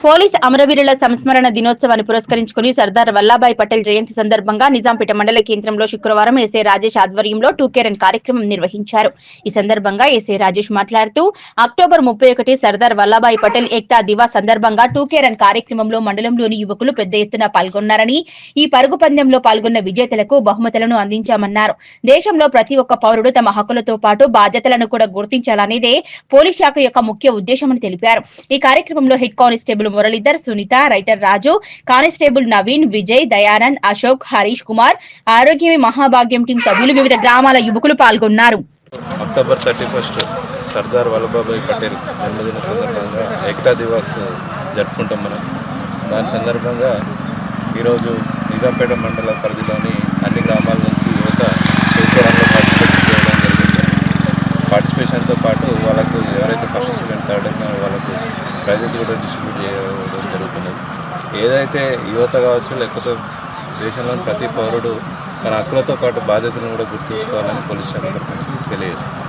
Police అమరవీరుల సంస్మరణ దినోత్సవాన్ని పురస్కరించుకుని సర్దార్ వల్లాభాయ్ పటేల్ జయంతి సందర్భంగా నిజాంపేట మండల కేంద్రంలో శుక్రవారం ఎస్ఐ రాజేష్ ఆధ్వర్యంలో టూకే రన్ కార్యక్రమం నిర్వహించారు. ఈ సందర్భంగా ఎస్ఐ రాజేష్ మాట్లాడుతూ అక్టోబర్ 31 సర్దార్ వల్లాభాయ్ పటేల్ ఏక్తా దివాస్ సందర్భంగా టూకే రన్ కార్యక్రమంలో మండలంలోని యువకులు పెద్ద ఎత్తున పాల్గొన్నారని, ఈ పరుగు పందెంలో పాల్గొన్న విజేతలకు బహుమతులను అందించామన్నారు. దేశంలో ప్రతి ఒక్క పౌరుడు తమ హక్కులతో పాటు బాధ్యతలను కూడా గుర్తించాలనేదే పోలీస్ శాఖ యొక్క ముఖ్య ఉద్దేశమని తెలిపారు. ఈ కార్యక్రమంలో head constable Muralidhar, Sunitha, writer Raju, constable Naveen, Vijay, Dayanand, Ashok, Harish Kumar, ఆరోగ్యమే మహాభాగ్యం టీం సభ్యులు, వివిధ గ్రామాల యువకులు పాల్గొన్నారు. అక్టోబర్ 31 సర్దార్ వల్లభాయ్ పటేల్ జన్మదిన సందర్భంగా ఏకతా దివాస్ జరుపుకుంటాం మనం. దాని సందర్భంగా ఈరోజు నిజాంపేట మండల పరిధిలోని అన్ని గ్రామాల నుంచి యువత టీచర్లో పార్టిసిపేట్ చేయడం జరిగింది. పార్టిసిపేషన్తో పాటు వాళ్ళకు ఎవరైతే ఫస్ట్ సెకండ్ థర్డ్ ఉన్నారో వాళ్ళకు ప్రైజెస్ కూడా డిస్ట్రిబ్యూట్ చేయడం జరుగుతున్నది. ఏదైతే యువత కావచ్చు, లేకపోతే దేశంలోని ప్రతి పౌరుడు తన హక్కులతో పాటు బాధ్యతలను కూడా గుర్తుంచుకోవాలని పోలీస్ శాఖ తెలియజేస్తుంది.